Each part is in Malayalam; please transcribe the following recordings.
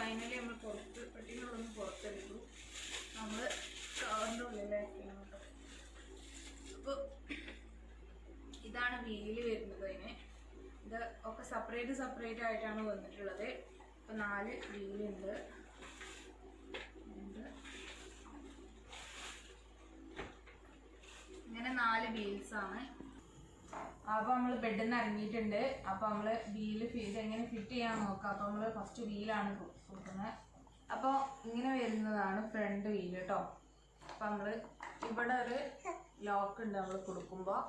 ഫൈനലി നമ്മൾ പുറത്ത് പെട്ടികളൊന്നും പുറത്തെടുത്തു. നമ്മൾ കവറിൻ്റെ ഉള്ളിലാക്കിയാണ് കേട്ടോ. അപ്പോൾ ഇതാണ് വീല് വരുന്നത്. അതിന് ഇത് ഒക്കെ സെപ്പറേറ്റ് ആയിട്ടാണ് വന്നിട്ടുള്ളത്. ഇപ്പോൾ 4 വീലുണ്ട്. ഇങ്ങനെ 4 വീൽസാണ്. അപ്പോൾ നമ്മൾ ബെഡിൽ നിന്ന് ഇറങ്ങിയിട്ടുണ്ട്. അപ്പോൾ നമ്മൾ വീല് എങ്ങനെ ഫിറ്റ് ചെയ്യാൻ നോക്കാം. അപ്പോൾ നമ്മൾ ഫസ്റ്റ് വീലാണ് കൊടുക്കുന്നത്. അപ്പോൾ ഇങ്ങനെ വരുന്നതാണ് ഫ്രണ്ട് വീല് കേട്ടോ. അപ്പോൾ നമ്മൾ ഇവിടെ ഒരു ലോക്ക് ഉണ്ട് നമ്മൾ കൊടുക്കുമ്പോൾ.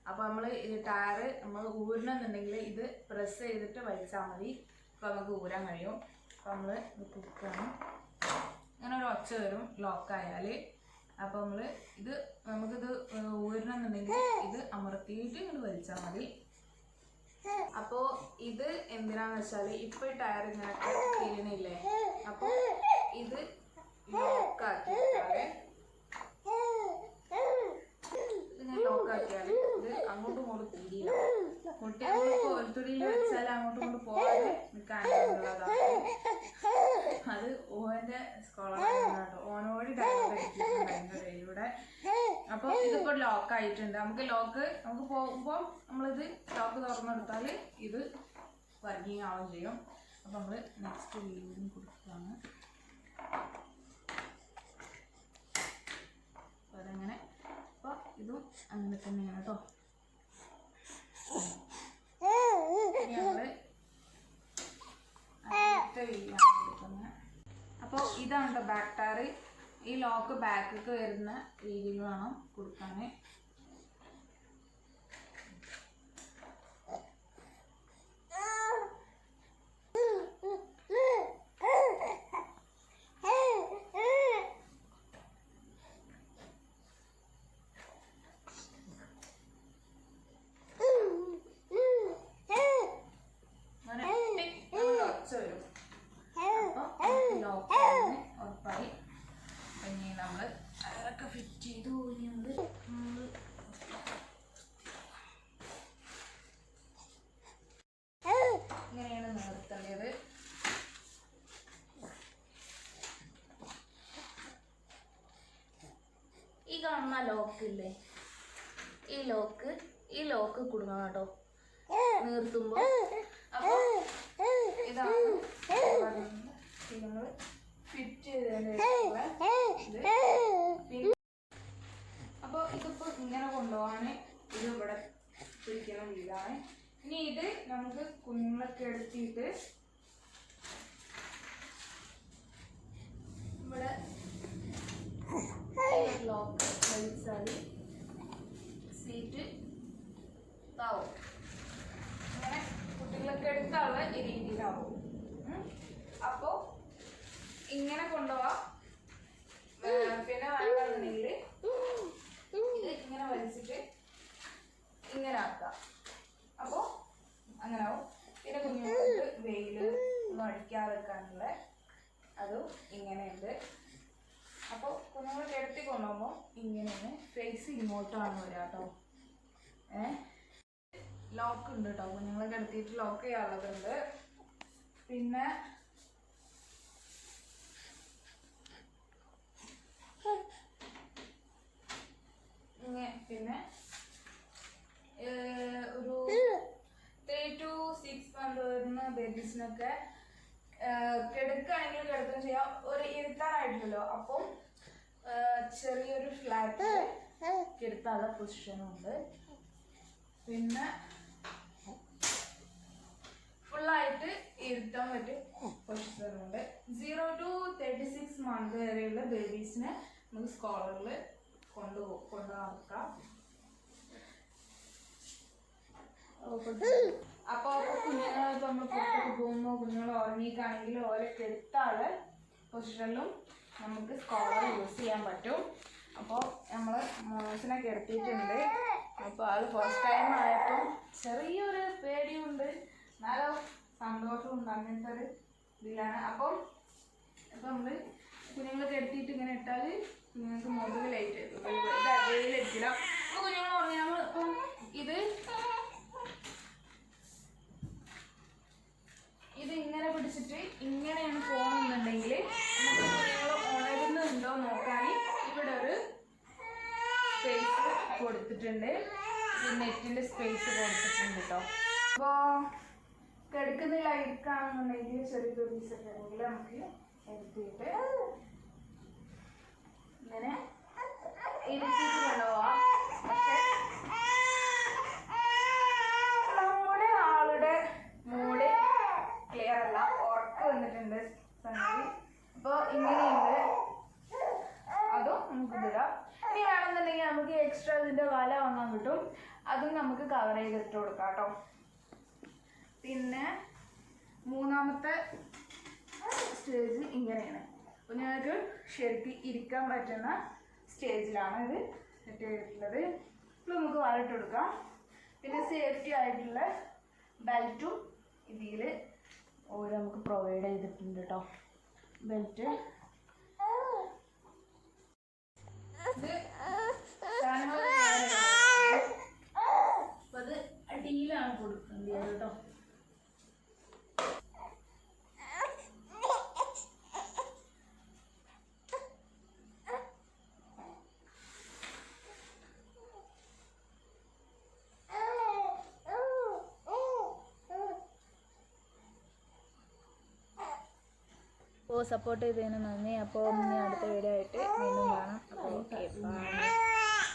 അപ്പോൾ നമ്മൾ ഇത് ടയറ് നമ്മൾ ഊരണമെന്നുണ്ടെങ്കിൽ ഇത് പ്രസ് ചെയ്തിട്ട് വലിച്ചാൽ മതി. അപ്പോൾ നമുക്ക് ഊരാൻ കഴിയും. അപ്പോൾ നമ്മൾ ഇത് കൊടുക്കുകയാണ്. അങ്ങനെ ഒരു ഒച്ച വരും ലോക്കായാൽ. അപ്പോൾ നമുക്കിത് ഊരണമെന്നുണ്ടെങ്കിൽ ഇത് അമർത്തിയിട്ട് ഇങ്ങോട്ട് വലിച്ചാൽ മതി. അപ്പോൾ ഇത് എന്തിനാന്ന് വെച്ചാൽ ഇപ്പോൾ ഈ ടയർ ഇങ്ങനെ തിരിയണില്ലേ. അപ്പോൾ ഇത് ലോക്കാക്കിയാൽ ലോക്കാക്കിയാൽ ഇത് അങ്ങോട്ടും ഇങ്ങോട്ടും തിരിയില്ല. കുട്ടി കോൽത്തുടിയിൽ വെച്ചാൽ അങ്ങോട്ടും ഇങ്ങോട്ട് പോകാതെ നിൽക്കാനുള്ളതാണ്. അത് ഓൻ്റെ സ്കോളറാണ്. ഓനോട് ഡയറക്റ്റ് കയ്യിലൂടെ. അപ്പോൾ ഇതിപ്പോൾ ലോക്കായിട്ടുണ്ട്. നമുക്ക് പോകുമ്പോൾ നമ്മളിത് ലോക്ക് തുറന്നെടുത്താൽ ഇത് വർക്കിംഗ് ആവുകയും ചെയ്യും. അപ്പോൾ നമ്മൾ നെക്സ്റ്റ് വീലും കൊടുക്കുകയാണ്. അപ്പോൾ അതങ്ങനെ. അപ്പോൾ ഇതും അങ്ങനെ തന്നെയാണ് കേട്ടോ. നമ്മൾ അടുത്ത വീലാണ് കൊടുക്കുന്നത്. അപ്പോൾ ഇതാണ് കേട്ടോ ബാക്ക് ടയർ. ഈ ലോക്ക് ബാക്കിലേക്ക് വരുന്ന രീതിയിൽ വേണം കൊടുക്കാൻ. ഉറപ്പായി പിന്നെ നമ്മൾ അതൊക്കെ ഫിറ്റ് ചെയ്തു. ഇങ്ങനെയാണ് നിർത്തേണ്ടത്. ഈ കാണുന്ന ലോക്കില്ലേ, ഈ ലോക്ക് കൊടുക്കണം കേട്ടോ നിർത്തുമ്പോൾ. അപ്പോൾ ഇതാണ് നമ്മൾ ഫിറ്റ് ചെയ്തതിൻ്റെ. അപ്പോൾ ഇതിപ്പോൾ ഇങ്ങനെ കൊണ്ടുപോകാൻ ഇത് ഇവിടെ പിടിക്കണം വീലാണ്. ഇനി ഇത് നമുക്ക് കുഞ്ഞുങ്ങളൊക്കെ എടുത്തിട്ട് ഇവിടെ ലോക്ക് വലിച്ചാൽ സീറ്റ് താവും. അങ്ങനെ കുട്ടികളൊക്കെ എടുക്കാനുള്ള ഈ രീതിയിലാവും. അപ്പോൾ ഇങ്ങനെ കൊണ്ടുപോവാം. പിന്നെ വേണമെന്നുണ്ടെങ്കിൽ ഇത് ഇങ്ങനെ വലിച്ചിട്ട് ഇങ്ങനെ ആക്കാം. അപ്പോൾ അങ്ങനെ ആവും. പിന്നെ കുഞ്ഞുങ്ങൾക്ക് വെയിൽ ഒന്നും അടിക്കാതെ വെക്കാനുള്ള അതും ഇങ്ങനെയുണ്ട്. അപ്പോൾ കുഞ്ഞുങ്ങൾ കിടത്തി കൊണ്ടുപോകുമ്പോൾ ഇങ്ങനെയാണ്. ഫേസ് ഇങ്ങോട്ടാണ് വരിക കേട്ടോ. ലോക്ക് ഉണ്ട് കേട്ടോ. കുഞ്ഞുങ്ങളെ കിടത്തിയിട്ട് ലോക്ക് ചെയ്യാനുള്ളതുണ്ട്. പിന്നെ ഒരു 3 to 6 month വരുന്ന ബേബീസിനൊക്കെ കിടക്കുകയാണെങ്കിൽ കിടക്കുകയും ചെയ്യാം. ഒരു ഇരുത്താനായിട്ടല്ലോ. അപ്പോൾ ചെറിയൊരു ഫ്ലാറ്റ് കിടത്താനുള്ള പൊസിഷനും ഉണ്ട്. പിന്നെ ഫുള്ളായിട്ട് ഇരുത്താൻ പറ്റിയ പൊസിഷനുണ്ട്. 0 to 36 month വരെയുള്ള ബേബീസിനെ നമുക്ക് സ്കോളറിൽ കൊണ്ടുനടക്കാം. അപ്പോൾ കുഞ്ഞുങ്ങൾ നമ്മൾ പുറത്തൊക്കെ പോകുമ്പോൾ കുഞ്ഞുങ്ങൾ ഉറങ്ങിക്കാണെങ്കിൽ ഓരൊക്കെ എടുത്താല് പൊസിഷനിലും നമുക്ക് സ്കോളർ യൂസ് ചെയ്യാൻ പറ്റും. അപ്പോൾ നമ്മൾ മോസിനെ കിടത്തിയിട്ടുണ്ട്. അപ്പോൾ ആൾ ഫസ്റ്റ് ടൈം ആയപ്പോൾ ചെറിയൊരു പേടിയുണ്ട്, നല്ല സന്തോഷമുണ്ട്. അങ്ങനത്തെ ഒരു ഇതിലാണ്. അപ്പം നമ്മൾ കുഞ്ഞുങ്ങൾ കിടത്തിയിട്ട് ഇങ്ങനെ ഇട്ടാൽ കുഞ്ഞുങ്ങൾക്ക് മുകളിൽ ലൈറ്റ് വെയിലടിക്കില്ല. അപ്പോൾ കുഞ്ഞുങ്ങൾ ഉറങ്ങി. നമ്മൾ ഇപ്പം ഇത് ഇങ്ങനെ പിടിച്ചിട്ട് ഇങ്ങനെയാണ് പോകണമെന്നുണ്ടെങ്കിൽ നിങ്ങൾ ഉണരുന്നുണ്ടോ നോക്കാൻ ഇവിടെ ഒരു സ്പേസ് കൊടുത്തിട്ടുണ്ട്, നെറ്റിൻ്റെ സ്പേസ് കൊടുത്തിട്ടുണ്ട് കേട്ടോ. അപ്പോൾ കിടക്കുന്നില്ല ഇരിക്കുകയാണെന്നുണ്ടെങ്കിൽ ചെറിയ പീസൊക്കെ ആണെങ്കിൽ നമുക്ക് എടുത്തിട്ട് ഇങ്ങനെ ഇരുത്തിയിട്ട് കൊണ്ടുപോവാം. പക്ഷെ നമ്മുടെ ആളുടെ മൂഡ് ക്ലിയർ അല്ല, ഉറക്കം വന്നിട്ടുണ്ട് സംഗതി. അപ്പോൾ ഇങ്ങനെയുണ്ട്, അതും നമുക്ക് ഇടാം. ഇനി വേണമെന്നുണ്ടെങ്കിൽ നമുക്ക് എക്സ്ട്രാ ഇതിൻ്റെ വല വാങ്ങാൻ കിട്ടും, അതും നമുക്ക് കവർ ചെയ്തിട്ട് കൊടുക്കാം കേട്ടോ. പിന്നെ മൂന്നാമത്തെ സ്റ്റേജ് ഇങ്ങനെയാണ്. അപ്പോൾ ഞങ്ങൾക്ക് ശരിക്കും ഇരിക്കാൻ പറ്റുന്ന സ്റ്റേജിലാണ് ഇത് സെറ്റ് ചെയ്തിട്ടുള്ളത്. ഇപ്പോൾ നമുക്ക് വലയിട്ട് കൊടുക്കാം. പിന്നെ സേഫ്റ്റി ആയിട്ടുള്ള ബെൽറ്റും ഇതിൽ ഓരോ നമുക്ക് പ്രൊവൈഡ് ചെയ്തിട്ടുണ്ട് കേട്ടോ. ബെൽറ്റ് ഇത് അപ്പോൾ അത് അടിയിലാണ് കൊടുക്കേണ്ടത് കേട്ടോ. സപ്പോർട്ട് ചെയ്തതിന് നന്ദി. അപ്പോൾ ഇനി അടുത്ത വീഡിയോ ആയിട്ട് വീണ്ടും കാണാം. അപ്പോൾ ഓക്കെ, ബൈ.